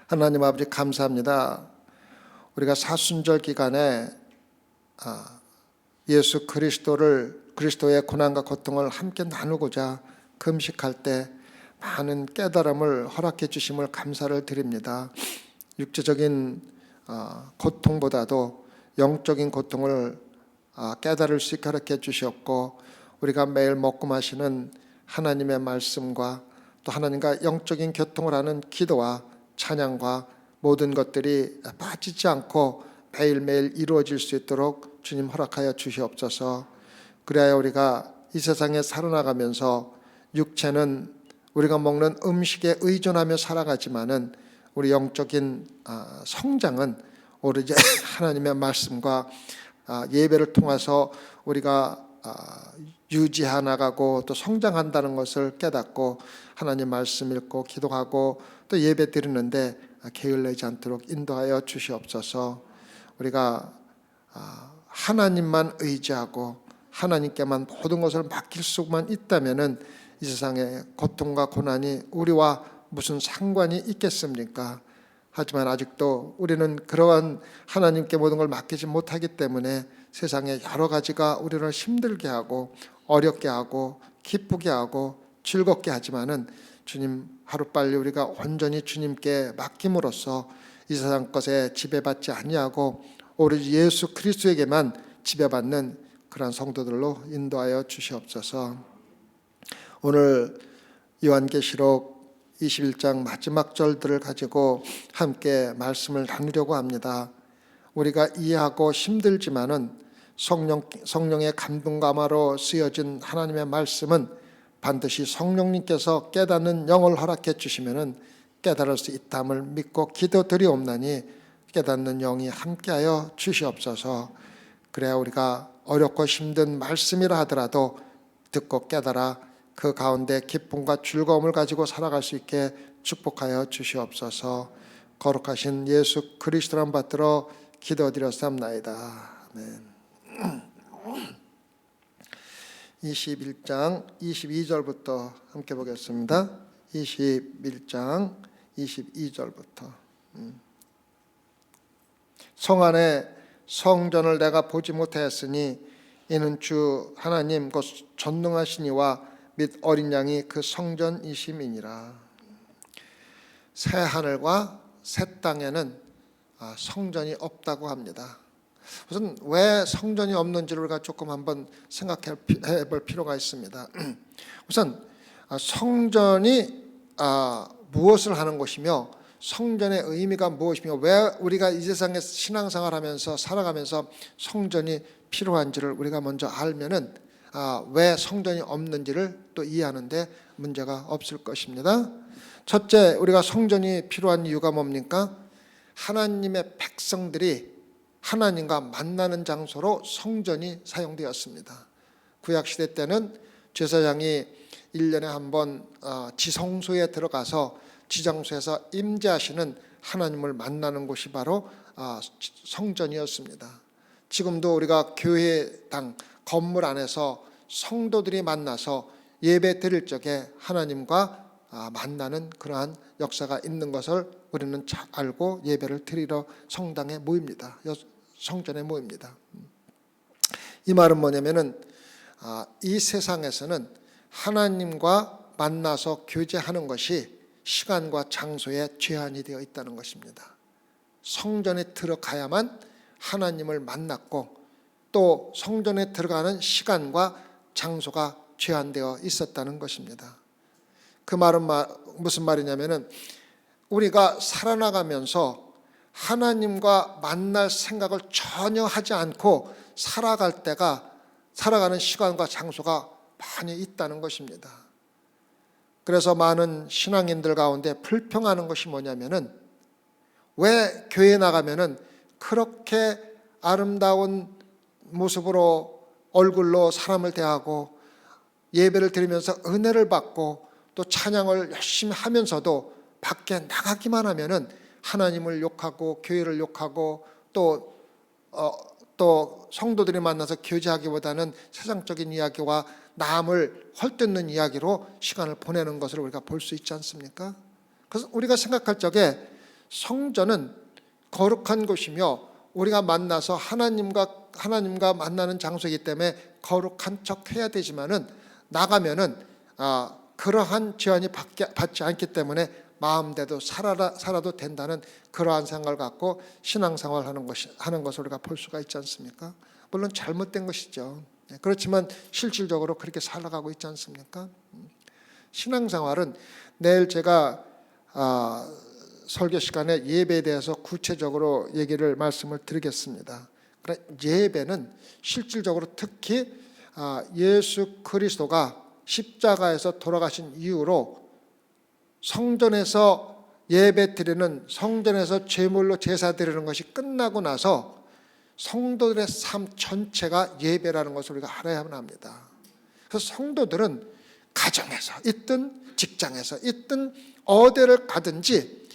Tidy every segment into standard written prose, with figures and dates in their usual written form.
하나님 아버지 감사합니다. 우리가 사순절 기간에 예수 그리스도의 고난과 고통을 함께 나누고자 금식할 때 많은 깨달음을 허락해 주심을 감사를 드립니다. 육체적인 고통보다도 영적인 고통을 깨달을 수 있게 허락해 주셨고, 우리가 매일 먹고 마시는 하나님의 말씀과 또 하나님과 영적인 교통을 하는 기도와 찬양과 모든 것들이 빠지지 않고 매일매일 이루어질 수 있도록 주님 허락하여 주시옵소서. 그래야 우리가 이 세상에 살아나가면서 육체는 우리가 먹는 음식에 의존하며 살아가지만은 우리 영적인 성장은 오로지 하나님의 말씀과 예배를 통해서 우리가 유지해 나가고 또 성장한다는 것을 깨닫고 하나님 말씀 읽고 기도하고 또 예배 드리는데 게을르지 않도록 인도하여 주시옵소서. 우리가 하나님만 의지하고 하나님께만 모든 것을 맡길 수만 있다면은 이 세상의 고통과 고난이 우리와 무슨 상관이 있겠습니까? 하지만 아직도 우리는 그러한 하나님께 모든 걸 맡기지 못하기 때문에 세상에 여러 가지가 우리를 힘들게 하고 어렵게 하고 기쁘게 하고 즐겁게 하지만은 주님, 하루빨리 우리가 온전히 주님께 맡김으로써 이 세상 것에 지배받지 아니하고 오로지 예수 그리스도에게만 지배받는 그러한 성도들로 인도하여 주시옵소서. 오늘 요한계시록 21장 마지막 절들을 가지고 함께 말씀을 나누려고 합니다. 우리가 이해하고 힘들지만은 성령의 감동감화로 쓰여진 하나님의 말씀은 반드시 성령님께서 깨닫는 영을 허락해 주시면은 깨달을 수 있다함을 믿고 기도드리옵나니 깨닫는 영이 함께하여 주시옵소서. 그래야 우리가 어렵고 힘든 말씀이라 하더라도 듣고 깨달아 그 가운데 기쁨과 즐거움을 가지고 살아갈 수 있게 축복하여 주시옵소서. 거룩하신 예수 그리스도를 받들어 기도드렸사옵나이다. 아멘. 21장 22절부터 함께 보겠습니다. 21장 22절부터 성 안에 성전을 내가 보지 못하였으니 이는 주 하나님 곧 전능하신 이와 및 어린 양이 그 성전이심이니라. 새 하늘과 새 땅에는 성전이 없다고 합니다. 우선 왜 성전이 없는지를 우리가 조금 한번 생각해 볼 필요가 있습니다. 우선 성전이 무엇을 하는 것이며 성전의 의미가 무엇이며 왜 우리가 이 세상에 신앙생활하면서 살아가면서 성전이 필요한지를 우리가 먼저 알면은 왜 성전이 없는지를 또 이해하는데 문제가 없을 것입니다. 첫째, 우리가 성전이 필요한 이유가 뭡니까? 하나님의 백성들이 하나님과 만나는 장소로 성전이 사용되었습니다. 구약시대 때는 제사장이 1년에 한 번 지성소에 들어가서 지성소에서 임재하시는 하나님을 만나는 곳이 바로 성전이었습니다. 지금도 우리가 교회당 건물 안에서 성도들이 만나서 예배 드릴 적에 하나님과 만나는 그러한 역사가 있는 것을 우리는 잘 알고 예배를 드리러 성당에 모입니다. 성전에 모입니다. 이 말은 뭐냐면은 이 세상에서는 하나님과 만나서 교제하는 것이 시간과 장소에 제한이 되어 있다는 것입니다. 성전에 들어가야만 하나님을 만났고 또 성전에 들어가는 시간과 장소가 제한되어 있었다는 것입니다. 그 말은 무슨 말이냐면은 우리가 살아나가면서 하나님과 만날 생각을 전혀 하지 않고 살아가는 시간과 장소가 많이 있다는 것입니다. 그래서 많은 신앙인들 가운데 불평하는 것이 뭐냐면은 왜 교회 나가면은 그렇게 아름다운 모습으로 얼굴로 사람을 대하고 예배를 드리면서 은혜를 받고 또 찬양을 열심히 하면서도 밖에 나가기만 하면은 하나님을 욕하고 교회를 욕하고 또 성도들이 만나서 교제하기보다는 세상적인 이야기와 남을 헐뜯는 이야기로 시간을 보내는 것을 우리가 볼 수 있지 않습니까? 그래서 우리가 생각할 적에 성전은 거룩한 곳이며 우리가 만나서 하나님과 만나는 장소이기 때문에 거룩한 척 해야 되지만은 나가면은 그러한 제한이 받지 않기 때문에 마음대로 살아도 된다는 그러한 생각을 갖고 신앙생활을 하는 것을 우리가 볼 수가 있지 않습니까? 물론 잘못된 것이죠. 그렇지만 실질적으로 그렇게 살아가고 있지 않습니까? 신앙생활은 내일 제가 설교 시간에 예배에 대해서 구체적으로 말씀을 드리겠습니다. 예배는 실질적으로 특히 예수 그리스도가 십자가에서 돌아가신 이후로 성전에서 예배 드리는, 성전에서 제물로 제사 드리는 것이 끝나고 나서 성도들의 삶 전체가 예배라는 것을 우리가 알아야만 합니다. 그래서 성도들은 가정에서 있든 직장에서 있든 어디를 가든지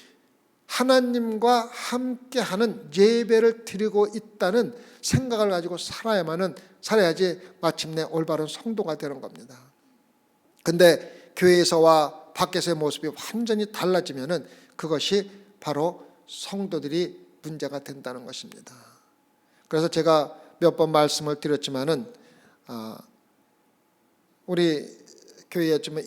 하나님과 함께하는 예배를 드리고 있다는 생각을 가지고 살아야지 마침내 올바른 성도가 되는 겁니다. 근데 교회에서와 밖에서의 모습이 완전히 달라지면은 그것이 바로 성도들이 문제가 된다는 것입니다. 그래서 제가 몇 번 말씀을 드렸지만은 우리 교회에 좀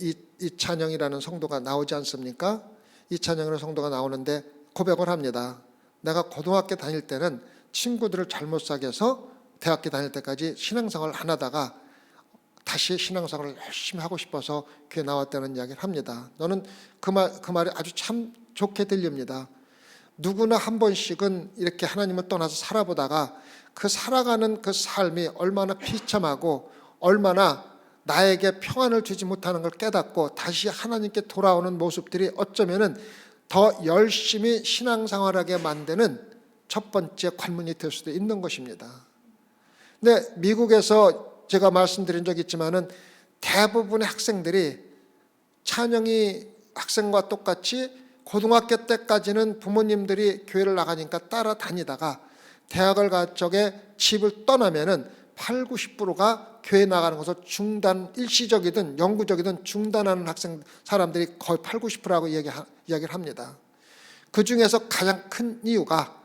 이찬영이라는 성도가 나오지 않습니까? 이찬영이라는 성도가 나오는데 고백을 합니다. 내가 고등학교 다닐 때는 친구들을 잘못 사귀어서 대학교 다닐 때까지 신앙생활을 안 하다가 다시 신앙생활을 열심히 하고 싶어서 교회 나왔다는 이야기를 합니다. 저는 그 말이 아주 참 좋게 들립니다. 누구나 한 번씩은 이렇게 하나님을 떠나서 살아보다가 그 살아가는 그 삶이 얼마나 비참하고 얼마나 나에게 평안을 주지 못하는 걸 깨닫고 다시 하나님께 돌아오는 모습들이 어쩌면은 더 열심히 신앙생활하게 만드는 첫 번째 관문이 될 수도 있는 것입니다. 근데 미국에서 제가 말씀드린 적이 있지만은 대부분의 학생들이 찬영이 학생과 똑같이 고등학교 때까지는 부모님들이 교회를 나가니까 따라다니다가 대학을 갈 적에 집을 떠나면은 8, 90%가 교회 나가는 것을 일시적이든 영구적이든 중단하는 사람들이 거의 8, 90%라고 이야기를 합니다. 그 중에서 가장 큰 이유가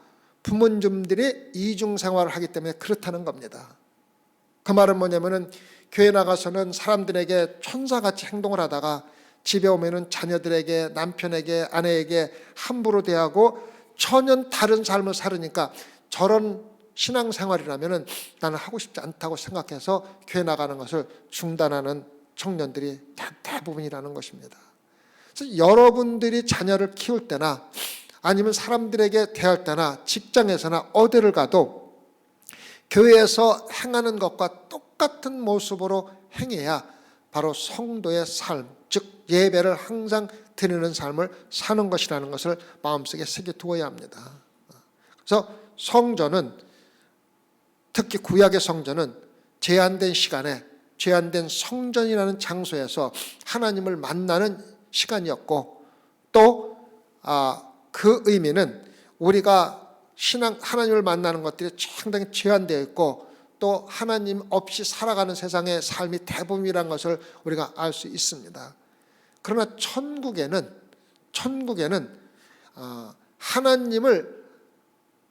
부모님들이 이중생활을 하기 때문에 그렇다는 겁니다. 그 말은 뭐냐면은 교회 나가서는 사람들에게 천사같이 행동을 하다가 집에 오면은 자녀들에게, 남편에게, 아내에게 함부로 대하고 전혀 다른 삶을 살으니까 저런 신앙생활이라면은 나는 하고 싶지 않다고 생각해서 교회 나가는 것을 중단하는 청년들이 대부분이라는 것입니다. 그래서 여러분들이 자녀를 키울 때나 아니면 사람들에게 대할 때나 직장에서나 어디를 가도 교회에서 행하는 것과 똑같은 모습으로 행해야 바로 성도의 삶, 즉 예배를 항상 드리는 삶을 사는 것이라는 것을 마음속에 새겨두어야 합니다. 그래서 성전은, 특히 구약의 성전은 제한된 시간에 제한된 성전이라는 장소에서 하나님을 만나는 시간이었고, 또 그 의미는 우리가 하나님을 만나는 것들이 상당히 제한되어 있고 또 하나님 없이 살아가는 세상의 삶이 대부분이라는 것을 우리가 알 수 있습니다. 그러나 천국에는 하나님을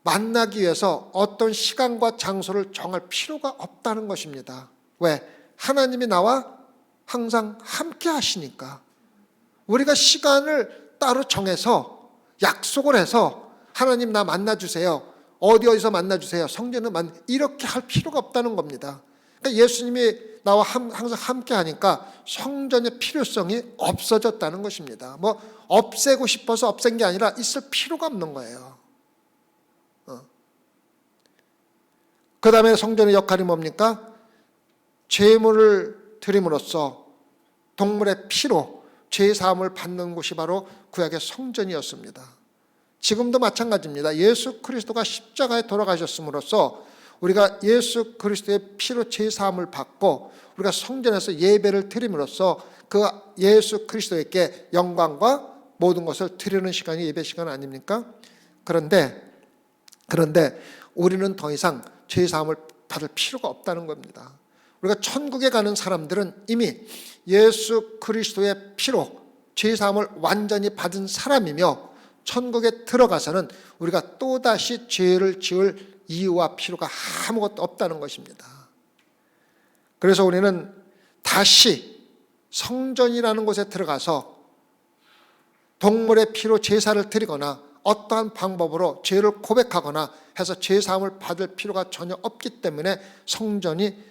만나기 위해서 어떤 시간과 장소를 정할 필요가 없다는 것입니다. 왜? 하나님이 나와 항상 함께 하시니까. 우리가 시간을 따로 정해서 약속을 해서 하나님 나 만나주세요, 어디서 만나주세요, 성전을 이렇게 할 필요가 없다는 겁니다. 그러니까 예수님이 나와 항상 함께 하니까 성전의 필요성이 없어졌다는 것입니다. 뭐 없애고 싶어서 없앤 게 아니라 있을 필요가 없는 거예요. 그 다음에 성전의 역할이 뭡니까? 제물을 드림으로써 동물의 피로 죄사함을 받는 곳이 바로 구약의 성전이었습니다. 지금도 마찬가지입니다. 예수 그리스도가 십자가에 돌아가셨음으로써 우리가 예수 그리스도의 피로 죄사함을 받고 우리가 성전에서 예배를 드림으로써 그 예수 그리스도에게 영광과 모든 것을 드리는 시간이 예배 시간 아닙니까? 그런데 우리는 더 이상 죄사함을 받을 필요가 없다는 겁니다. 우리가 천국에 가는 사람들은 이미 예수 그리스도의 피로 죄사함을 완전히 받은 사람이며 천국에 들어가서는 우리가 또다시 죄를 지을 이유와 필요가 아무것도 없다는 것입니다. 그래서 우리는 다시 성전이라는 곳에 들어가서 동물의 피로 제사를 드리거나 어떠한 방법으로 죄를 고백하거나 해서 죄사함을 받을 필요가 전혀 없기 때문에 성전이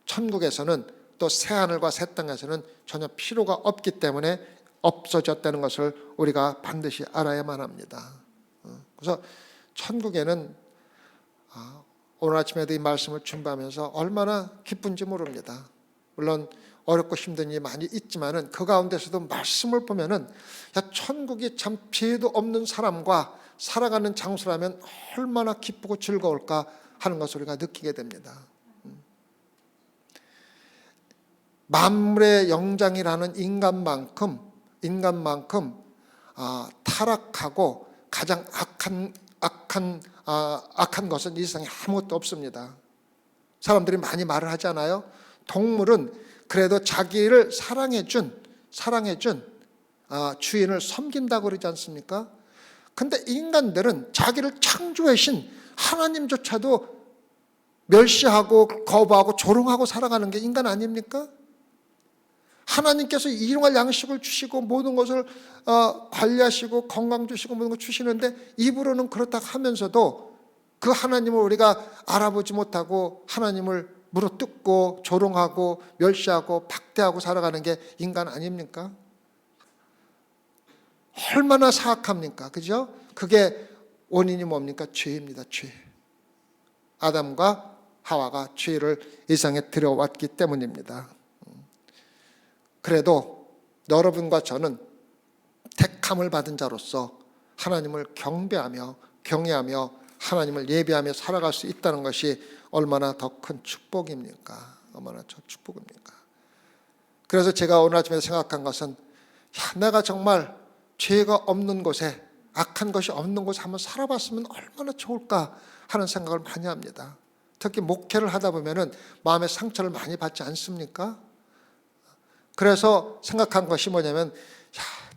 천국에서는 또 새하늘과 새 땅에서는 전혀 필요가 없기 때문에 없어졌다는 것을 우리가 반드시 알아야만 합니다. 그래서 천국에는 오늘 아침에도 이 말씀을 준비하면서 얼마나 기쁜지 모릅니다. 물론 어렵고 힘든 일이 많이 있지만은 그 가운데서도 말씀을 보면은 천국이 참 죄도 없는 사람과 살아가는 장소라면 얼마나 기쁘고 즐거울까 하는 것을 우리가 느끼게 됩니다. 만물의 영장이라는 인간만큼 타락하고 가장 악한 것은 이 세상에 아무것도 없습니다. 사람들이 많이 말을 하잖아요. 동물은 그래도 자기를 사랑해준 주인을 섬긴다고 그러지 않습니까? 근데 인간들은 자기를 창조하신 하나님조차도 멸시하고 거부하고 조롱하고 살아가는 게 인간 아닙니까? 하나님께서 일용할 양식을 주시고 모든 것을 관리하시고 건강 주시고 모든 걸 주시는데 입으로는 그렇다 하면서도 그 하나님을 우리가 알아보지 못하고 하나님을 물어뜯고 조롱하고 멸시하고 박대하고 살아가는 게 인간 아닙니까? 얼마나 사악합니까? 그죠? 그게 원인이 뭡니까? 죄입니다. 죄. 아담과 하와가 죄를 이 세상에 들여왔기 때문입니다. 그래도 여러분과 저는 택함을 받은 자로서 하나님을 경배하며 경외하며 하나님을 예배하며 살아갈 수 있다는 것이 얼마나 더 큰 축복입니까? 얼마나 더 축복입니까? 그래서 제가 오늘 아침에 생각한 것은 내가 정말 죄가 없는 곳에 악한 것이 없는 곳에 한번 살아봤으면 얼마나 좋을까 하는 생각을 많이 합니다. 특히 목회를 하다 보면은 마음의 상처를 많이 받지 않습니까? 그래서 생각한 것이 뭐냐면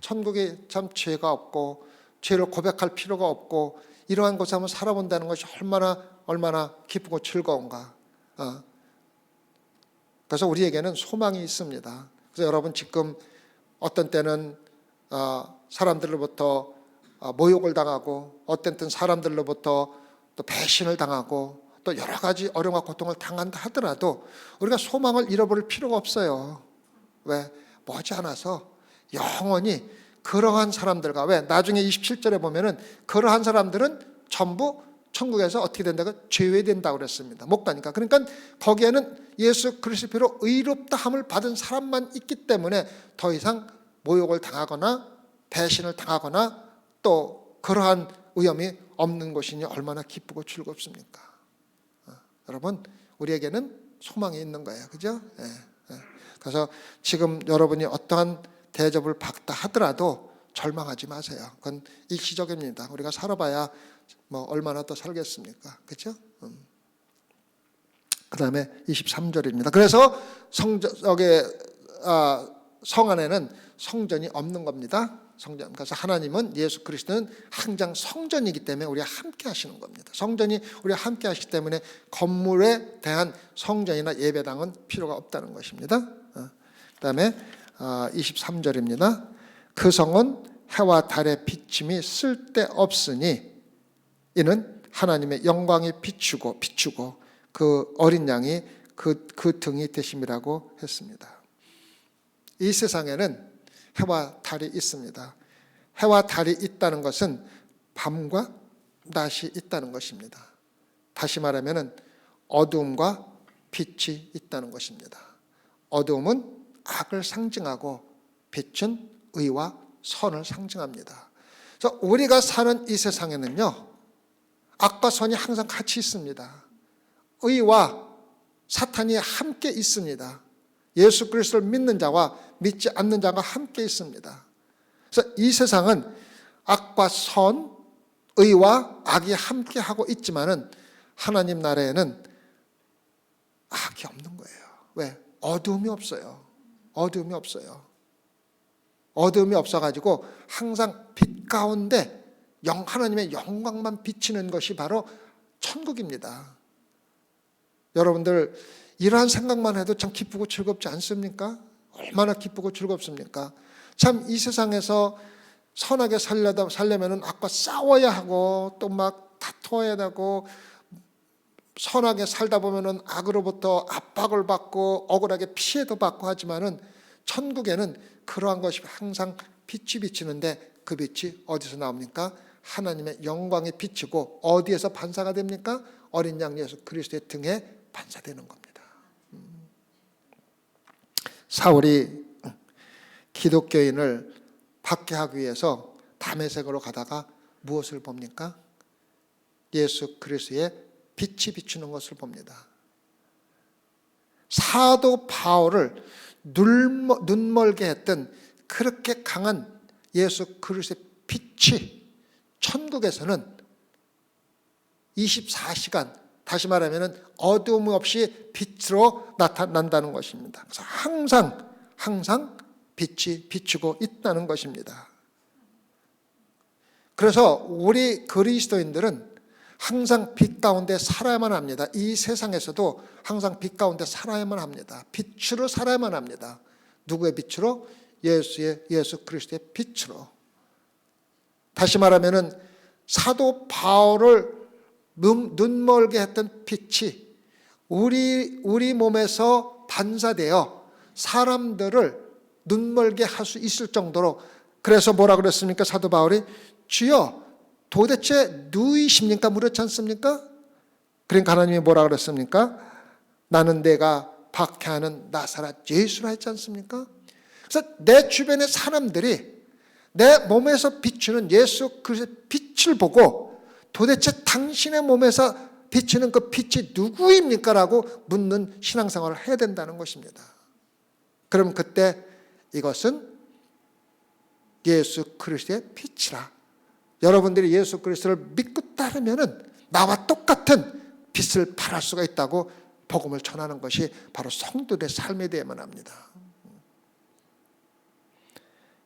천국에 참 죄가 없고 죄를 고백할 필요가 없고 이러한 곳에 한번 살아본다는 것이 얼마나 기쁘고 즐거운가. 그래서 우리에게는 소망이 있습니다. 그래서 여러분 지금 어떤 때는 사람들로부터 모욕을 당하고 어떤 때는 사람들로부터 또 배신을 당하고 또 여러 가지 어려움과 고통을 당한다 하더라도 우리가 소망을 잃어버릴 필요가 없어요. 왜? 머지않아서 영원히 그러한 사람들과 왜? 나중에 27절에 보면은 그러한 사람들은 전부 천국에서 어떻게 된다고? 제외된다고 그랬습니다. 못 가니까. 그러니까 거기에는 예수 그리스도의 피로 의롭다함을 받은 사람만 있기 때문에 더 이상 모욕을 당하거나 배신을 당하거나 또 그러한 위험이 없는 것이니 얼마나 기쁘고 즐겁습니까? 여러분 우리에게는 소망이 있는 거예요. 그죠? 그래서 지금 여러분이 어떠한 대접을 받다 하더라도 절망하지 마세요. 그건 일시적입니다. 우리가 살아봐야 뭐 얼마나 더 살겠습니까? 그렇죠? 그 다음에 23절입니다. 그래서 성 안에는 성전이 없는 겁니다. 성전. 그래서 하나님은 예수 그리스도는 항상 성전이기 때문에 우리와 함께 하시는 겁니다. 성전이 우리와 함께 하시기 때문에 건물에 대한 성전이나 예배당은 필요가 없다는 것입니다. 그 다음에 23절입니다. 그 성은 해와 달의 비침이 쓸데없으니 이는 하나님의 영광이 비추고 그 어린 양이 그 등이 되심이라고 했습니다. 이 세상에는 해와 달이 있습니다. 해와 달이 있다는 것은 밤과 낮이 있다는 것입니다. 다시 말하면 어두움과 빛이 있다는 것입니다. 어두움은 악을 상징하고 빛은 의와 선을 상징합니다. 그래서 우리가 사는 이 세상에는요, 악과 선이 항상 같이 있습니다. 의와 사탄이 함께 있습니다. 예수 그리스도를 믿는 자와 믿지 않는 자가 함께 있습니다. 그래서 이 세상은 악과 선, 의와 악이 함께 하고 있지만은 하나님 나라에는 악이 없는 거예요. 왜? 어두움이 없어요. 어두움이 없어가지고 항상 빛 가운데 하나님의 영광만 비치는 것이 바로 천국입니다. 여러분들 이러한 생각만 해도 참 기쁘고 즐겁지 않습니까? 얼마나 기쁘고 즐겁습니까? 참 이 세상에서 선하게 살려면은 아까 싸워야 하고 또 막 다투어야 되고, 선하게 살다 보면은 악으로부터 압박을 받고 억울하게 피해도 받고 하지만은 천국에는 그러한 것이 항상 빛이 비치는데, 그 빛이 어디서 나옵니까? 하나님의 영광이 비치고 어디에서 반사가 됩니까? 어린 양 예수 그리스도의 등에 반사되는 겁니다. 사울이 기독교인을 박해하기 위해서 다메섹으로 가다가 무엇을 봅니까? 예수 그리스도의 빛이 비추는 것을 봅니다. 사도 바울을 눈멀게 했던 그렇게 강한 예수 그리스도의 빛이 천국에서는 24시간, 다시 말하면 어두움 없이 빛으로 나타난다는 것입니다. 그래서 항상 빛이 비추고 있다는 것입니다. 그래서 우리 그리스도인들은 항상 빛 가운데 살아야만 합니다. 이 세상에서도 항상 빛 가운데 살아야만 합니다. 빛으로 살아야만 합니다. 누구의 빛으로? 예수 그리스도의 빛으로. 다시 말하면은 사도 바울을 눈멀게 했던 빛이 우리 몸에서 반사되어 사람들을 눈멀게 할 수 있을 정도로, 그래서 뭐라 그랬습니까? 사도 바울이 주여 도대체 누구이십니까? 물었지 않습니까? 그러니까 하나님이 뭐라 그랬습니까? 나는 내가 박해하는 나사렛 예수라 했지 않습니까? 그래서 내 주변의 사람들이 내 몸에서 비추는 예수 그리스도의 빛을 보고 도대체 당신의 몸에서 비추는 그 빛이 누구입니까? 라고 묻는 신앙생활을 해야 된다는 것입니다. 그럼 그때 이것은 예수 그리스도의 빛이라. 여러분들이 예수 그리스도를 믿고 따르면은 나와 똑같은 빛을 발할 수가 있다고 복음을 전하는 것이 바로 성도들의 삶이 되어야만 합니다.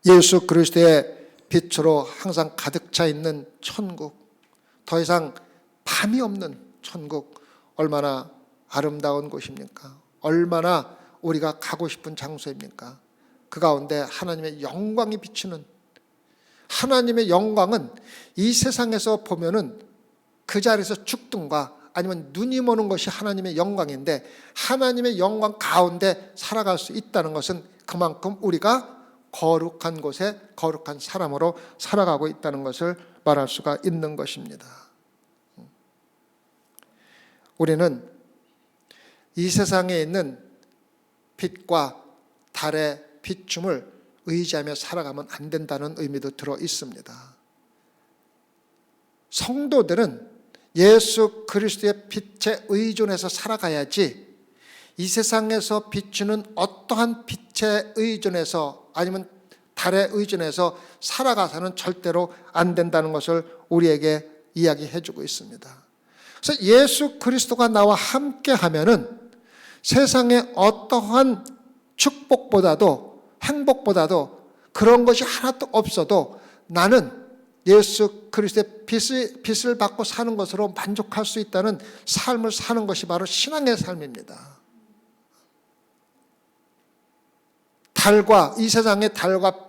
예수 그리스도의 빛으로 항상 가득 차 있는 천국, 더 이상 밤이 없는 천국, 얼마나 아름다운 곳입니까? 얼마나 우리가 가고 싶은 장소입니까? 그 가운데 하나님의 영광이 비치는, 하나님의 영광은 이 세상에서 보면은 그 자리에서 죽든가 아니면 눈이 머는 것이 하나님의 영광인데, 하나님의 영광 가운데 살아갈 수 있다는 것은 그만큼 우리가 거룩한 곳에 거룩한 사람으로 살아가고 있다는 것을 말할 수가 있는 것입니다. 우리는 이 세상에 있는 빛과 달의 비춤을 의지하며 살아가면 안 된다는 의미도 들어 있습니다. 성도들은 예수 그리스도의 빛에 의존해서 살아가야지, 이 세상에서 비추는 어떠한 빛에 의존해서 아니면 달에 의존해서 살아가서는 절대로 안 된다는 것을 우리에게 이야기해 주고 있습니다. 그래서 예수 그리스도가 나와 함께 하면은 세상에 어떠한 축복보다도 행복보다도 그런 것이 하나도 없어도 나는 예수 그리스도의 빛을 받고 사는 것으로 만족할 수 있다는 삶을 사는 것이 바로 신앙의 삶입니다. 이 세상의 달과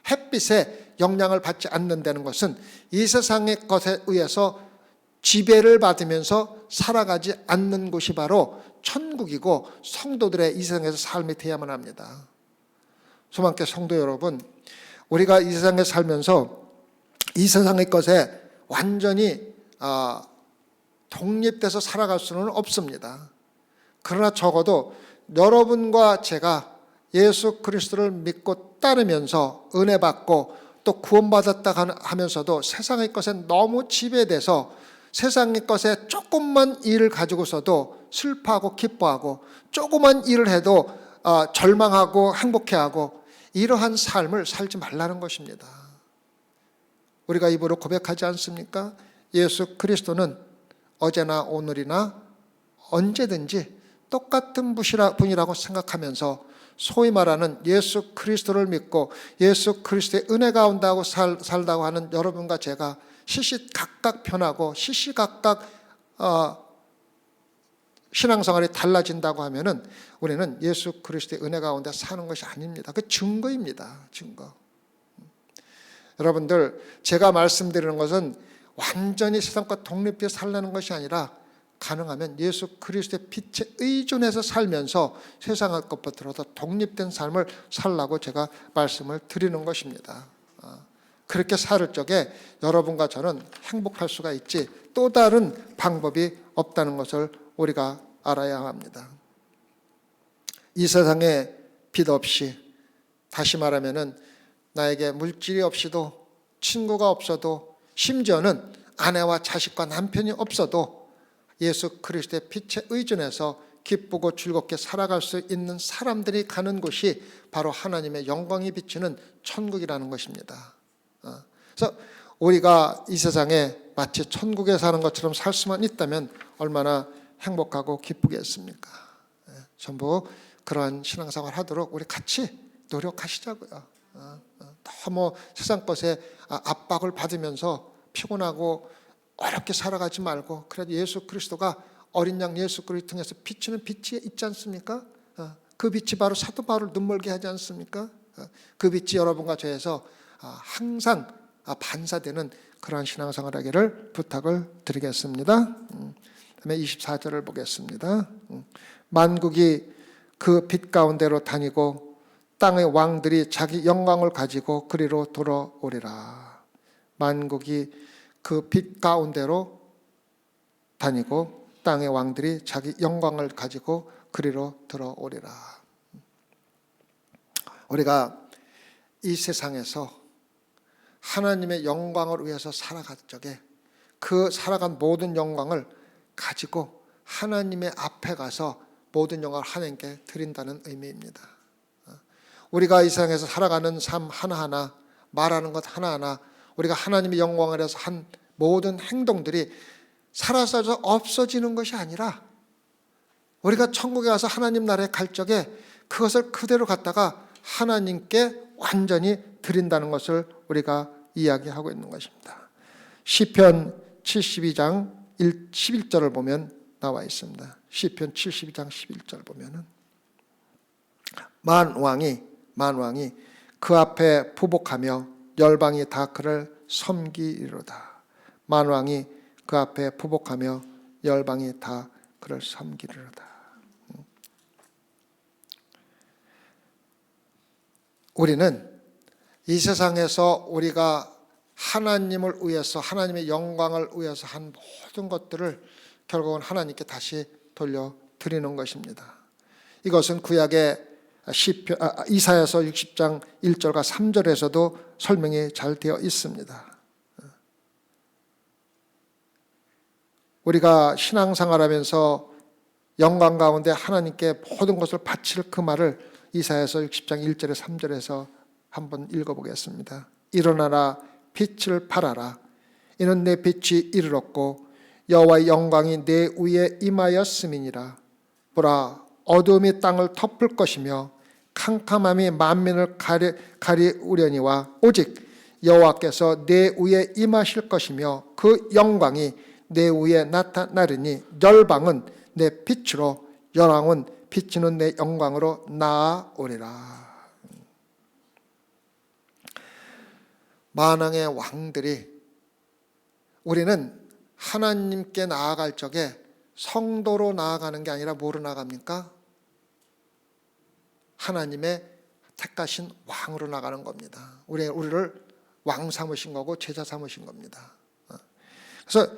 햇빛에 영향을 받지 않는다는 것은 이 세상의 것에 의해서 지배를 받으면서 살아가지 않는 곳이 바로 천국이고 성도들의 이 세상에서 삶이 되어야만 합니다. 소망께 성도 여러분, 우리가 이 세상에 살면서 이 세상의 것에 완전히 독립돼서 살아갈 수는 없습니다. 그러나 적어도 여러분과 제가 예수 그리스도를 믿고 따르면서 은혜 받고 또 구원받았다 하면서도 세상의 것에 너무 지배돼서 세상의 것에 조금만 일을 가지고서도 슬퍼하고 기뻐하고 조그만 일을 해도 절망하고 행복해하고 이러한 삶을 살지 말라는 것입니다. 우리가 입으로 고백하지 않습니까? 예수 그리스도는 어제나 오늘이나 언제든지 똑같은 분이라고 생각하면서 소위 말하는 예수 그리스도를 믿고 예수 그리스도의 은혜 가운데 살다고 하는 여러분과 제가 시시각각 변하고 시시각각 신앙생활이 달라진다고 하면은 우리는 예수 그리스도의 은혜 가운데 사는 것이 아닙니다. 그 증거입니다. 증거. 여러분들, 제가 말씀드리는 것은 완전히 세상과 독립되어 살라는 것이 아니라 가능하면 예수 그리스도의 빛에 의존해서 살면서 세상의 것부터라도 독립된 삶을 살라고 제가 말씀을 드리는 것입니다. 그렇게 살 적에 여러분과 저는 행복할 수가 있지 또 다른 방법이 없다는 것을 우리가 알아야 합니다. 이 세상에 빛 없이, 다시 말하면은 나에게 물질이 없이도, 친구가 없어도, 심지어는 아내와 자식과 남편이 없어도 예수 그리스도의 빛에 의존해서 기쁘고 즐겁게 살아갈 수 있는 사람들이 가는 곳이 바로 하나님의 영광이 비치는 천국이라는 것입니다. 그래서 우리가 이 세상에 마치 천국에 사는 것처럼 살 수만 있다면 얼마나 행복하고 기쁘겠습니까? 전부 그러한 신앙생활 하도록 우리 같이 노력하시자고요. 너무 세상 것에 압박을 받으면서 피곤하고 어렵게 살아가지 말고, 그래도 예수 그리스도가 어린 양 예수 그리스도 통해서 비추는 빛이 있지 않습니까? 그 빛이 바로 사도 바울을 눈멀게 하지 않습니까? 그 빛이 여러분과 저에서 항상 반사되는 그러한 신앙생활 하기를 부탁을 드리겠습니다. 그다음에 24절을 보겠습니다. 만국이 그 빛 가운데로 다니고 땅의 왕들이 자기 영광을 가지고 그리로 돌아오리라. 만국이 그 빛 가운데로 다니고 땅의 왕들이 자기 영광을 가지고 그리로 들어오리라. 우리가 이 세상에서 하나님의 영광을 위해서 살아갈 적에 그 살아간 모든 영광을 가지고 하나님의 앞에 가서 모든 영광을 하나님께 드린다는 의미입니다. 우리가 이 세상에서 살아가는 삶 하나하나, 말하는 것 하나하나, 우리가 하나님의 영광을 위해서 한 모든 행동들이 살아서 없어지는 것이 아니라 우리가 천국에 가서 하나님 나라에 갈 적에 그것을 그대로 갖다가 하나님께 완전히 드린다는 것을 우리가 이야기하고 있는 것입니다. 시편 72장 11절을 보면 나와 있습니다. 시편 72장 11절 보면은 만왕이 그 앞에 부복하며 열방이 다 그를 섬기리로다. 만왕이 그 앞에 부복하며 열방이 다 그를 섬기리로다. 우리는 이 세상에서 우리가 하나님을 위해서, 하나님의 영광을 위해서 한 모든 것들을 결국은 하나님께 다시 돌려드리는 것입니다. 이것은 구약의 이사야서 60장 1절과 3절에서도 설명이 잘 되어 있습니다. 우리가 신앙생활하면서 영광 가운데 하나님께 모든 것을 바칠 그 말을 이사야서 60장 1절에 3절에서 한번 읽어보겠습니다. 일어나라, 빛을 발하라. 이는 내 빛이 이르렀고 여호와의 영광이 내 위에 임하였음이니라. 보라, 어두움이 땅을 덮을 것이며 캄캄함이 만민을 가리우려니와 오직 여호와께서 내 위에 임하실 것이며 그 영광이 내 위에 나타나리니 열방은 내 빛으로 열왕은 비치는 내 영광으로 나아오리라. 만왕의 왕들이, 우리는 하나님께 나아갈 적에 성도로 나아가는 게 아니라 뭐로 나아갑니까? 하나님의 택하신 왕으로 나가는 겁니다. 우리를 왕 삼으신 거고 제자 삼으신 겁니다. 그래서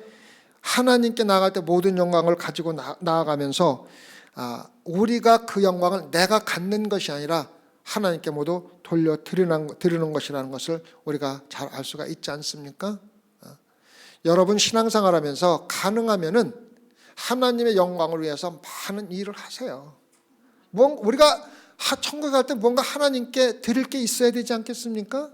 하나님께 나아갈 때 모든 영광을 가지고 나아가면서 우리가 그 영광을 내가 갖는 것이 아니라 하나님께 모두 돌려드리는 것이라는 것을 우리가 잘 알 수가 있지 않습니까? 여러분 신앙생활하면서 가능하면은 하나님의 영광을 위해서 많은 일을 하세요. 우리가 천국에 갈 때 뭔가 하나님께 드릴 게 있어야 되지 않겠습니까?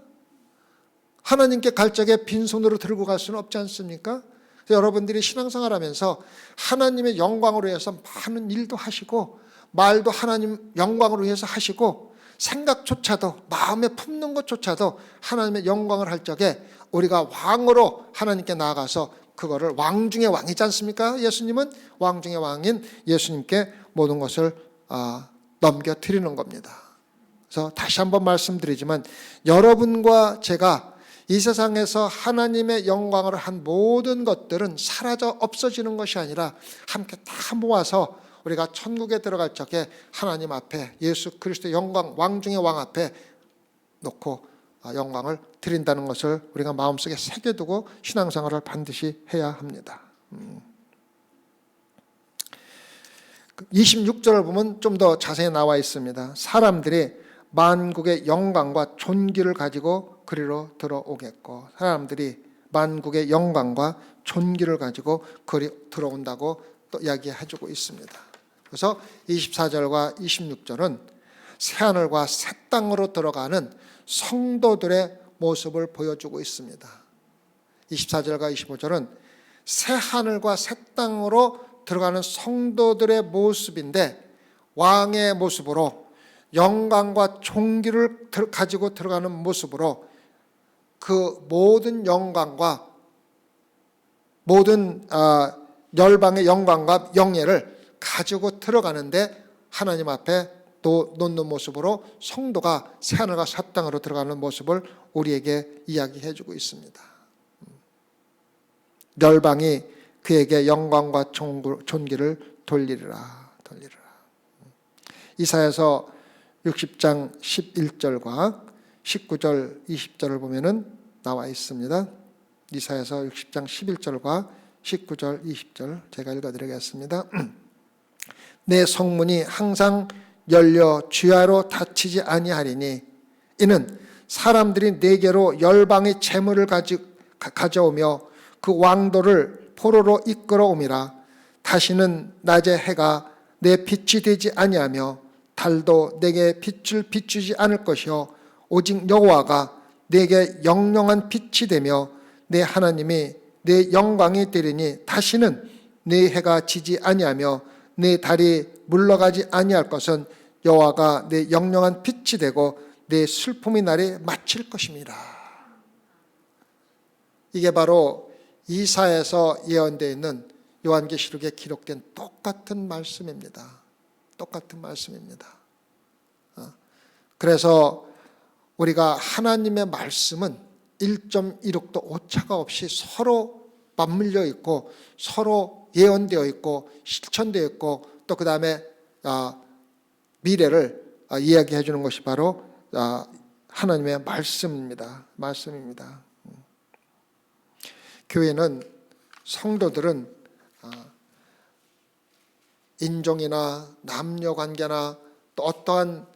하나님께 갈 적에 빈손으로 들고 갈 수는 없지 않습니까? 여러분들이 신앙생활하면서 하나님의 영광을 위해서 많은 일도 하시고 말도 하나님 영광을 위해서 하시고 생각조차도, 마음에 품는 것조차도 하나님의 영광을 할 적에 우리가 왕으로 하나님께 나아가서 그거를 왕 중의 왕이지 않습니까? 예수님은 왕 중의 왕인 예수님께 모든 것을 넘겨드리는 겁니다. 그래서 다시 한번 말씀드리지만 여러분과 제가 이 세상에서 하나님의 영광을 한 모든 것들은 사라져 없어지는 것이 아니라 함께 다 모아서 우리가 천국에 들어갈 적에 하나님 앞에 예수 그리스도의 영광, 왕 중의 왕 앞에 놓고 영광을 드린다는 것을 우리가 마음속에 새겨두고 신앙생활을 반드시 해야 합니다. 26절을 보면 좀 더 자세히 나와 있습니다. 사람들이 만국의 영광과 존귀를 가지고 그리로 들어오겠고, 사람들이 만국의 영광과 존귀를 가지고 그리 들어온다고 또 이야기해주고 있습니다. 그래서 24절과 26절은 새하늘과 새 땅으로 들어가는 성도들의 모습을 보여주고 있습니다. 24절과 25절은 새하늘과 새 땅으로 들어가는 성도들의 모습인데, 왕의 모습으로 영광과 존귀를 가지고 들어가는 모습으로 그 모든 영광과 모든 열방의 영광과 영예를 가지고 들어가는데 하나님 앞에 또 놓는 모습으로 성도가 새하늘과 새 땅으로 들어가는 모습을 우리에게 이야기해 주고 있습니다. 열방이 그에게 영광과 존귀를 돌리리라. 이사야서 60장 11절과 19절 20절을 보면은 나와 있습니다. 이사야서 60장 11절과 19절 20절 제가 읽어드리겠습니다. 내 성문이 항상 열려 주야로 닫히지 아니하리니 이는 사람들이 내게로 열방의 재물을 가져오며 그 왕도를 포로로 이끌어옴이라. 다시는 낮에 해가 내 빛이 되지 아니하며 달도 내게 빛을 비추지 않을 것이요 오직 여호와가 내게 영영한 빛이 되며 내 하나님이 내 영광이 되리니 다시는 내 해가 지지 아니하며 내 달이 물러가지 아니할 것은 여호와가 내 영영한 빛이 되고 내 슬픔의 날이 마칠 것입니다. 이게 바로 이사야에서 예언되어 있는 요한계시록에 기록된 똑같은 말씀입니다. 똑같은 말씀입니다. 그래서 우리가 하나님의 말씀은 1.16도 오차가 없이 서로 맞물려 있고 서로 예언되어 있고 실천되어 있고 또 그 다음에 미래를 이야기해 주는 것이 바로 하나님의 말씀입니다. 교회는 성도들은 인종이나 남녀 관계나 또 어떠한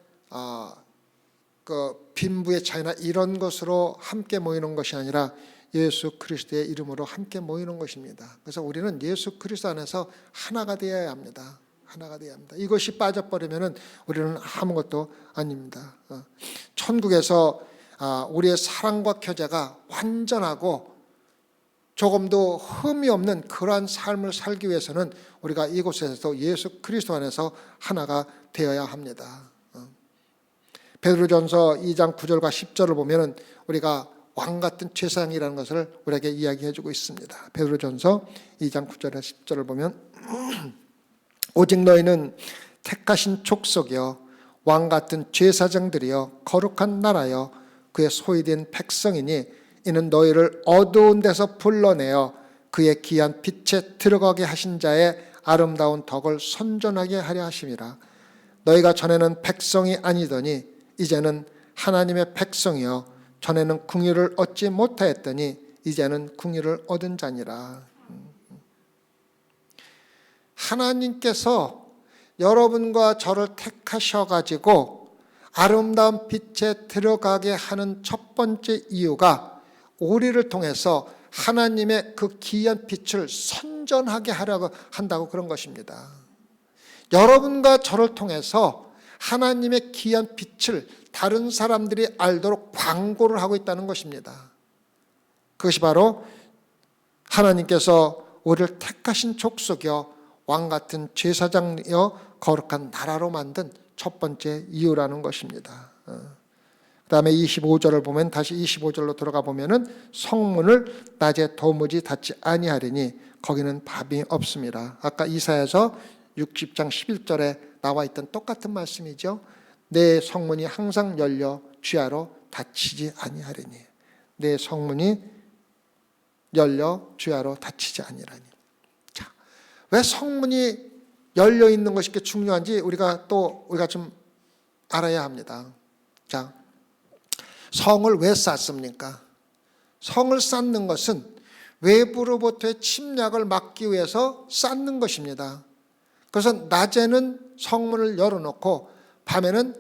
그 빈부의 차이나 이런 것으로 함께 모이는 것이 아니라 예수 그리스도의 이름으로 함께 모이는 것입니다. 그래서 우리는 예수 그리스도 안에서 하나가 되어야 합니다. 이것이 빠져버리면 우리는 아무것도 아닙니다. 천국에서 우리의 사랑과 교제가 완전하고 조금도 흠이 없는 그러한 삶을 살기 위해서는 우리가 이곳에서 예수 그리스도 안에서 하나가 되어야 합니다. 베드로전서 2장 9절과 10절을 보면 우리가 왕 같은 제사장이라는 것을 우리에게 이야기해 주고 있습니다. 베드로전서 2장 9절과 10절을 보면 오직 너희는 택하신 족속이여 왕 같은 제사장들이여 거룩한 나라여 그의 소유된 백성이니 이는 너희를 어두운 데서 불러내어 그의 귀한 빛에 들어가게 하신 자의 아름다운 덕을 선전하게 하려 하심이라. 너희가 전에는 백성이 아니더니 이제는 하나님의 백성이여 전에는 궁유를 얻지 못하였더니 이제는 궁유를 얻은 자니라. 하나님께서 여러분과 저를 택하셔가지고 아름다운 빛에 들어가게 하는 첫 번째 이유가 우리를 통해서 하나님의 그 귀한 빛을 선전하게 하려고 한다고 그런 것입니다. 여러분과 저를 통해서 하나님의 귀한 빛을 다른 사람들이 알도록 광고를 하고 있다는 것입니다. 그것이 바로 하나님께서 우리를 택하신 족속이여 왕같은 제사장이여 거룩한 나라로 만든 첫 번째 이유라는 것입니다. 그 다음에 25절을 보면 다시 25절로 들어가 보면은 성문을 낮에 도무지 닫지 아니하리니 거기는 밤이 없습니다. 아까 이사야서 60장 11절에 나와 있던 똑같은 말씀이죠. 내 성문이 항상 열려 주야로 닫히지 아니하리니. 내 성문이 열려 주야로 닫히지 아니하리니. 자, 왜 성문이 열려 있는 것이 그렇게 중요한지 우리가 좀 알아야 합니다. 자, 성을 왜 쌓습니까? 성을 쌓는 것은 외부로부터의 침략을 막기 위해서 쌓는 것입니다. 그래서 낮에는 성문을 열어놓고 밤에는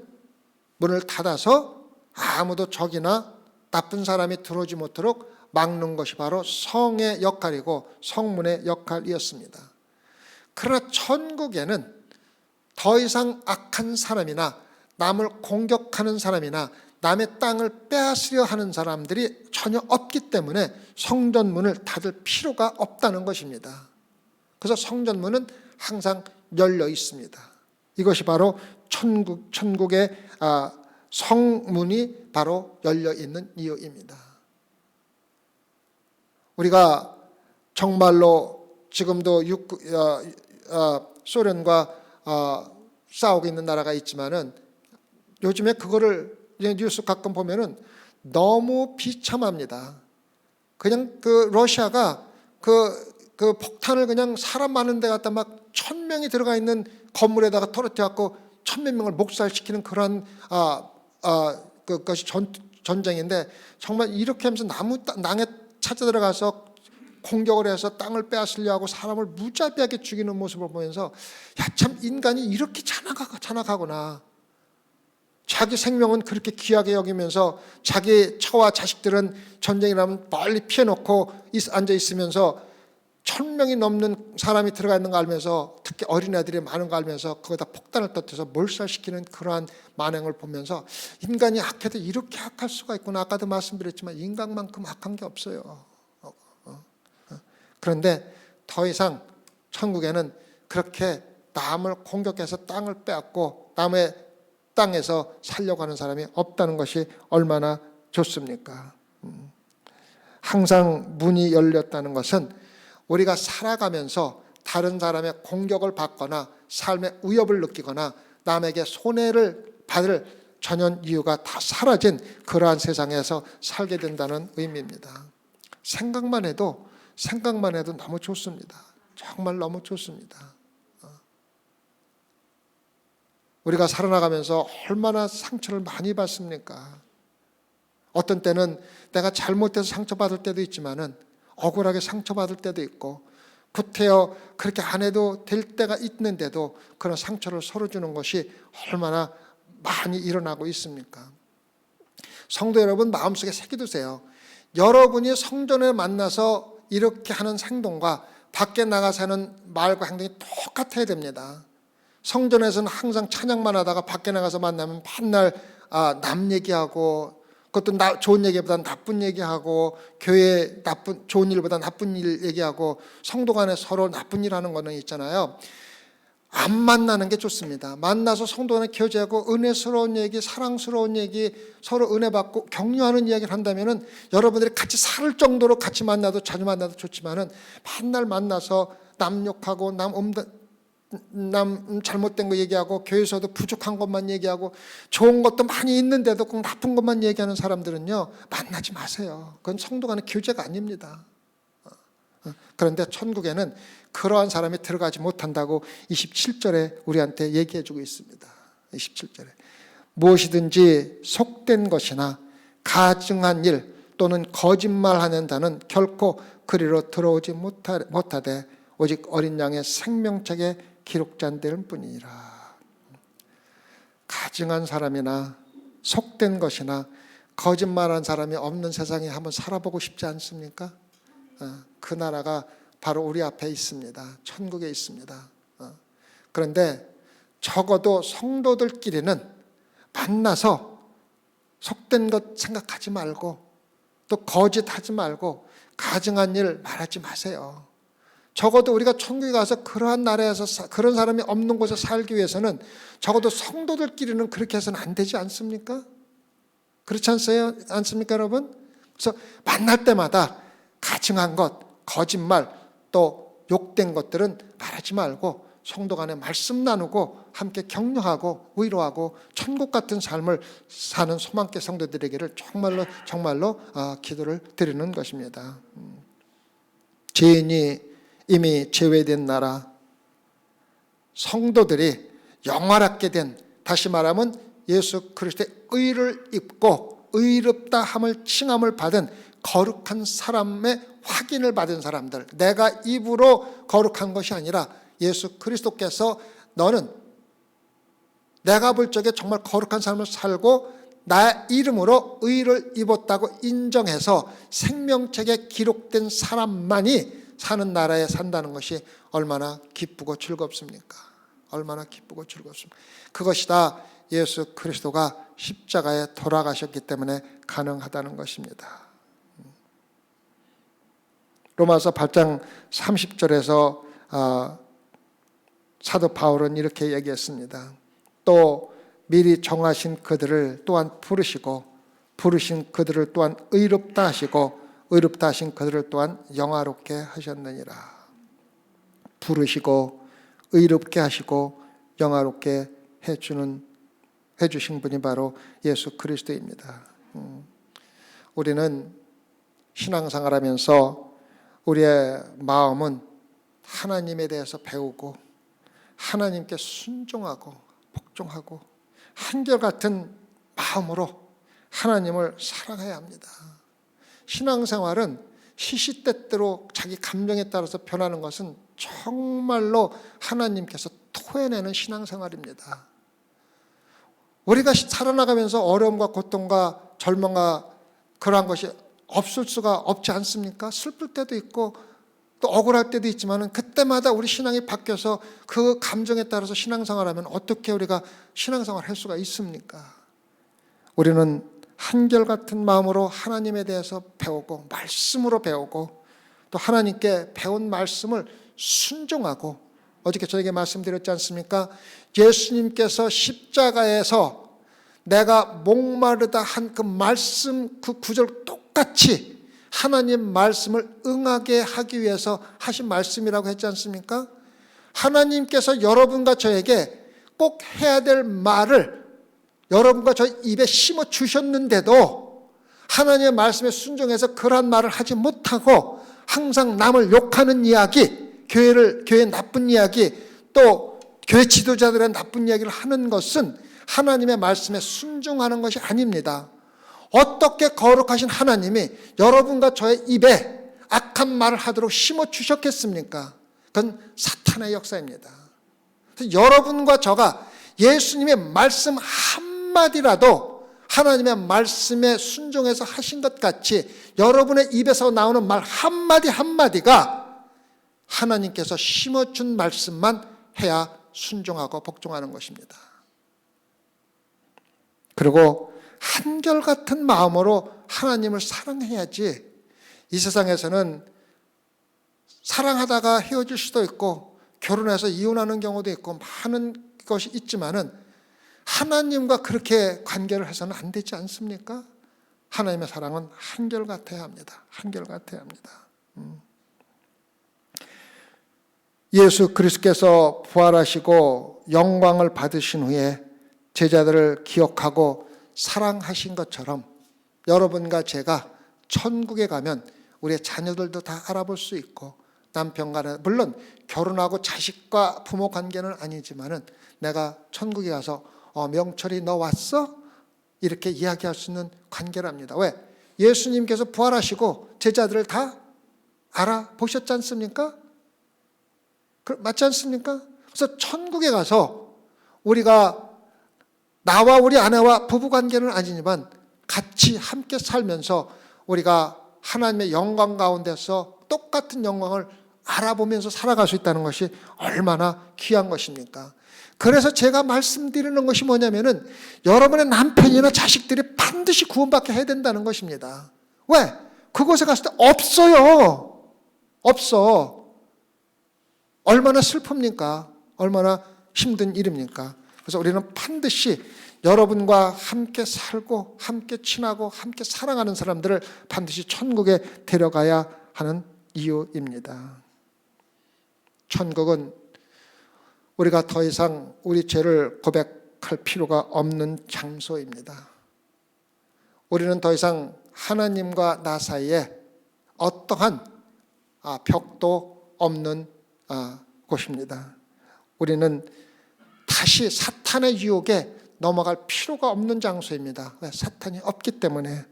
문을 닫아서 아무도 적이나 나쁜 사람이 들어오지 못하도록 막는 것이 바로 성의 역할이고 성문의 역할이었습니다. 그러나 천국에는 더 이상 악한 사람이나 남을 공격하는 사람이나 남의 땅을 빼앗으려 하는 사람들이 전혀 없기 때문에 성전문을 닫을 필요가 없다는 것입니다. 그래서 성전문은 항상 열려 있습니다. 이것이 바로 천국의 성문이 바로 열려 있는 이유입니다. 우리가 정말로 지금도 소련과 싸우고 있는 나라가 있지만은 요즘에 그거를 뉴스 가끔 보면은 너무 비참합니다. 그냥 그 러시아가 그 폭탄을 그냥 사람 많은 데 갖다 막 1000명이 들어가 있는 건물에다가 터뜨려 갖고 1000몇 명을 목살시키는 그런 그것이 전쟁인데, 정말 이렇게 하면서 낭에 찾아 들어가서 공격을 해서 땅을 빼앗으려 하고 사람을 무자비하게 죽이는 모습을 보면서 야, 참 인간이 이렇게 잔악하구나. 자기 생명은 그렇게 귀하게 여기면서 자기 처와 자식들은 전쟁이라면 멀리 피해놓고 앉아 있으면서 1000명이 넘는 사람이 들어가 있는 거 알면서, 특히 어린애들이 많은 거 알면서 거기다 폭탄을 터뜨려서 몰살시키는 그러한 만행을 보면서 인간이 악해도 이렇게 악할 수가 있구나. 아까도 말씀드렸지만 인간만큼 악한 게 없어요. 그런데 더 이상 천국에는 그렇게 남을 공격해서 땅을 빼앗고 남의 땅에서 살려고 하는 사람이 없다는 것이 얼마나 좋습니까? 항상 문이 열렸다는 것은 우리가 살아가면서 다른 사람의 공격을 받거나 삶의 위협을 느끼거나 남에게 손해를 받을 전혀 이유가 다 사라진 그러한 세상에서 살게 된다는 의미입니다. 생각만 해도 너무 좋습니다. 정말 너무 좋습니다. 우리가 살아나가면서 얼마나 상처를 많이 받습니까? 어떤 때는 내가 잘못해서 상처받을 때도 있지만은 억울하게 상처받을 때도 있고, 구태여 그렇게 안 해도 될 때가 있는데도 그런 상처를 서로 주는 것이 얼마나 많이 일어나고 있습니까? 성도 여러분, 마음속에 새겨두세요. 여러분이 성전에 만나서 이렇게 하는 행동과 밖에 나가서 하는 말과 행동이 똑같아야 됩니다. 성전에서는 항상 찬양만 하다가 밖에 나가서 만나면 맨날 남 얘기하고, 그것도 좋은 얘기보다 나쁜 얘기하고, 교회 좋은 일보다 나쁜 일 얘기하고, 성도 간에 서로 나쁜 일 하는 거는 있잖아요. 안 만나는 게 좋습니다. 만나서 성도 간에 교제하고 은혜스러운 얘기, 사랑스러운 얘기, 서로 은혜 받고 격려하는 이야기를 한다면은 여러분들이 같이 살 정도로 같이 만나도, 자주 만나도 좋지만은 맨날 만나서 남 욕하고 남 잘못된 거 얘기하고, 교회에서도 부족한 것만 얘기하고, 좋은 것도 많이 있는데도 꼭 나쁜 것만 얘기하는 사람들은요, 만나지 마세요. 그건 성도 간의 교제가 아닙니다. 그런데 천국에는 그러한 사람이 들어가지 못한다고 27절에 우리한테 얘기해 주고 있습니다. 27절에 무엇이든지 속된 것이나 가증한 일 또는 거짓말하는 자는 결코 그리로 들어오지 못하되 오직 어린 양의 생명책에 기록된 데일 뿐이니라. 가증한 사람이나 속된 것이나 거짓말한 사람이 없는 세상에 한번 살아보고 싶지 않습니까? 그 나라가 바로 우리 앞에 있습니다. 천국에 있습니다. 그런데 적어도 성도들끼리는 만나서 속된 것 생각하지 말고, 또 거짓하지 말고 가증한 일 말하지 마세요. 적어도 우리가 천국에 가서 그러한 나라에서 그런 사람이 없는 곳에 살기 위해서는 적어도 성도들끼리는 그렇게 해서는 안 되지 않습니까? 그렇지 않습니까, 여러분? 그래서 만날 때마다 가증한 것, 거짓말, 또 욕된 것들은 말하지 말고 성도 간에 말씀 나누고 함께 격려하고 위로하고 천국 같은 삶을 사는 소망계 성도들에게를 정말로 기도를 드리는 것입니다. 죄인이 이미 제외된 나라, 성도들이 영화롭게 된, 다시 말하면 예수 그리스도의 의를 입고 의롭다 함을 칭함을 받은 거룩한 사람의 확인을 받은 사람들, 내가 입으로 거룩한 것이 아니라 예수 그리스도께서 너는 내가 볼 적에 정말 거룩한 삶을 살고 나의 이름으로 의를 입었다고 인정해서 생명책에 기록된 사람만이 사는 나라에 산다는 것이 얼마나 기쁘고 즐겁습니까? 얼마나 기쁘고 즐겁습니까? 그것이 다 예수 그리스도가 십자가에 돌아가셨기 때문에 가능하다는 것입니다. 로마서 8장 30절에서 사도 바울은 이렇게 얘기했습니다. 또 미리 정하신 그들을 또한 부르시고 부르신 그들을 또한 의롭다 하시고 의롭다 하신 그들을 또한 영화롭게 하셨느니라. 부르시고 의롭게 하시고 영화롭게 해주신 분이 바로 예수 그리스도입니다. 우리는 신앙생활하면서 우리의 마음은 하나님에 대해서 배우고 하나님께 순종하고 복종하고 한결같은 마음으로 하나님을 사랑해야 합니다. 신앙생활은 시시때때로 자기 감정에 따라서 변하는 것은 정말로 하나님께서 토해내는 신앙생활입니다. 우리가 살아나가면서 어려움과 고통과 절망과 그러한 것이 없을 수가 없지 않습니까? 슬플 때도 있고 또 억울할 때도 있지만 그때마다 우리 신앙이 바뀌어서 그 감정에 따라서 신앙생활하면 어떻게 우리가 신앙생활을 할 수가 있습니까? 우리는 한결같은 마음으로 하나님에 대해서 배우고 말씀으로 배우고 또 하나님께 배운 말씀을 순종하고, 어저께 저에게 말씀드렸지 않습니까? 예수님께서 십자가에서 내가 목마르다 한 그 말씀, 그 구절 똑같이 하나님 말씀을 응하게 하기 위해서 하신 말씀이라고 했지 않습니까? 하나님께서 여러분과 저에게 꼭 해야 될 말을 여러분과 저 입에 심어 주셨는데도 하나님의 말씀에 순종해서 그러한 말을 하지 못하고 항상 남을 욕하는 이야기, 교회의 나쁜 이야기, 또 교회 지도자들의 나쁜 이야기를 하는 것은 하나님의 말씀에 순종하는 것이 아닙니다. 어떻게 거룩하신 하나님이 여러분과 저의 입에 악한 말을 하도록 심어 주셨겠습니까? 그건 사탄의 역사입니다. 여러분과 저가 예수님의 말씀 한마디라도 하나님의 말씀에 순종해서 하신 것 같이 여러분의 입에서 나오는 말 한마디 한마디가 하나님께서 심어준 말씀만 해야 순종하고 복종하는 것입니다. 그리고 한결같은 마음으로 하나님을 사랑해야지. 이 세상에서는 사랑하다가 헤어질 수도 있고 결혼해서 이혼하는 경우도 있고 많은 것이 있지만은 하나님과 그렇게 관계를 해서는 안 되지 않습니까? 하나님의 사랑은 한결같아야 합니다. 한결같아야 합니다. 예수 그리스도께서 부활하시고 영광을 받으신 후에 제자들을 기억하고 사랑하신 것처럼 여러분과 제가 천국에 가면 우리의 자녀들도 다 알아볼 수 있고 남편과, 물론 결혼하고 자식과 부모 관계는 아니지만은 내가 천국에 가서 명철이 너 왔어? 이렇게 이야기할 수 있는 관계랍니다. 왜? 예수님께서 부활하시고 제자들을 다 알아보셨지 않습니까? 맞지 않습니까? 그래서 천국에 가서 우리가 나와 우리 아내와 부부관계는 아니지만 같이 함께 살면서 우리가 하나님의 영광 가운데서 똑같은 영광을 알아보면서 살아갈 수 있다는 것이 얼마나 귀한 것입니까? 그래서 제가 말씀드리는 것이 뭐냐면은 여러분의 남편이나 자식들이 반드시 구원받게 해야 된다는 것입니다. 왜? 그곳에 갔을 때 없어요. 없어. 얼마나 슬픕니까? 얼마나 힘든 일입니까? 그래서 우리는 반드시 여러분과 함께 살고 함께 친하고 함께 사랑하는 사람들을 반드시 천국에 데려가야 하는 이유입니다. 천국은 우리가 더 이상 우리 죄를 고백할 필요가 없는 장소입니다. 우리는 더 이상 하나님과 나 사이에 어떠한 벽도 없는 곳입니다. 우리는 다시 사탄의 유혹에 넘어갈 필요가 없는 장소입니다. 왜? 사탄이 없기 때문에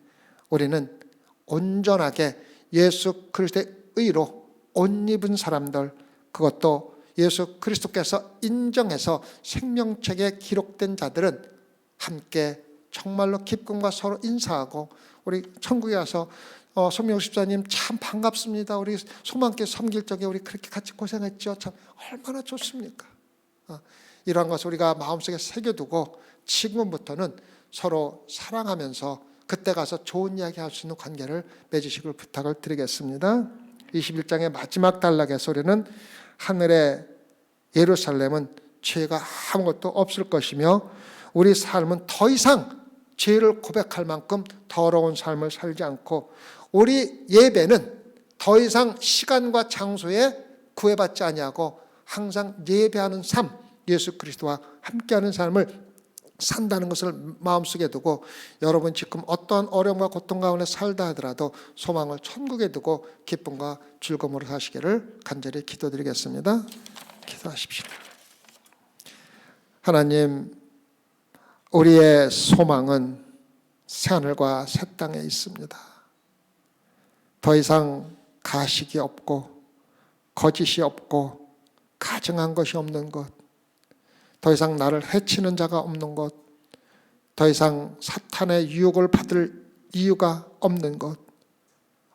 우리는 온전하게 예수 그리스도의 의로 옷 입은 사람들, 그것도 예수 그리스도께서 인정해서 생명책에 기록된 자들은 함께 정말로 기쁨과 서로 인사하고, 우리 천국에 와서 손명호 집사님 참 반갑습니다. 우리 소망교회 섬길 적에 우리 그렇게 같이 고생했죠. 참 얼마나 좋습니까? 이러한 것을 우리가 마음속에 새겨두고 지금부터는 서로 사랑하면서 그때 가서 좋은 이야기 할 수 있는 관계를 맺으시길 부탁을 드리겠습니다. 21장의 마지막 단락의 소리는 하늘의 예루살렘은 죄가 아무것도 없을 것이며 우리 삶은 더 이상 죄를 고백할 만큼 더러운 삶을 살지 않고, 우리 예배는 더 이상 시간과 장소에 구애받지 아니하고 항상 예배하는 삶, 예수 그리스도와 함께하는 삶을 산다는 것을 마음속에 두고, 여러분 지금 어떠한 어려움과 고통 가운데 살다 하더라도 소망을 천국에 두고 기쁨과 즐거움으로 사시기를 간절히 기도드리겠습니다. 기도하십시오. 하나님, 우리의 소망은 새하늘과 새 땅에 있습니다. 더 이상 가식이 없고 거짓이 없고 가증한 것이 없는 것, 더 이상 나를 해치는 자가 없는 것, 더 이상 사탄의 유혹을 받을 이유가 없는 것,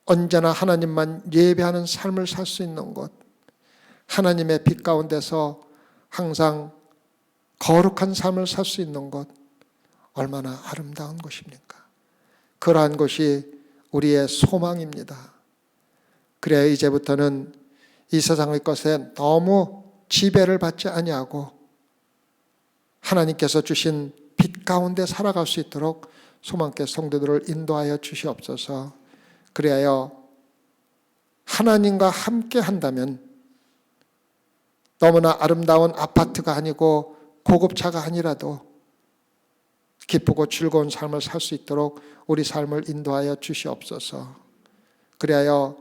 언제나 하나님만 예배하는 삶을 살 수 있는 것, 하나님의 빛 가운데서 항상 거룩한 삶을 살 수 있는 것, 얼마나 아름다운 것입니까? 그러한 것이 우리의 소망입니다. 그래야 이제부터는 이 세상의 것에 너무 지배를 받지 아니하고 하나님께서 주신 빛 가운데 살아갈 수 있도록 소망교회 성도들을 인도하여 주시옵소서. 그래야 하나님과 함께 한다면 너무나 아름다운 아파트가 아니고 고급차가 아니라도 기쁘고 즐거운 삶을 살 수 있도록 우리 삶을 인도하여 주시옵소서. 그래야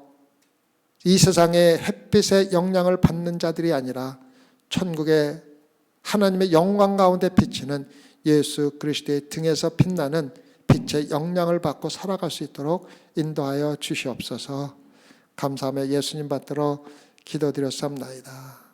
이 세상의 햇빛의 영향을 받는 자들이 아니라 천국의 하나님의 영광 가운데 비치는 예수 그리스도의 등에서 빛나는 빛의 영향을 받고 살아갈 수 있도록 인도하여 주시옵소서. 감사하며 예수님 받들어 기도드렸사옵나이다.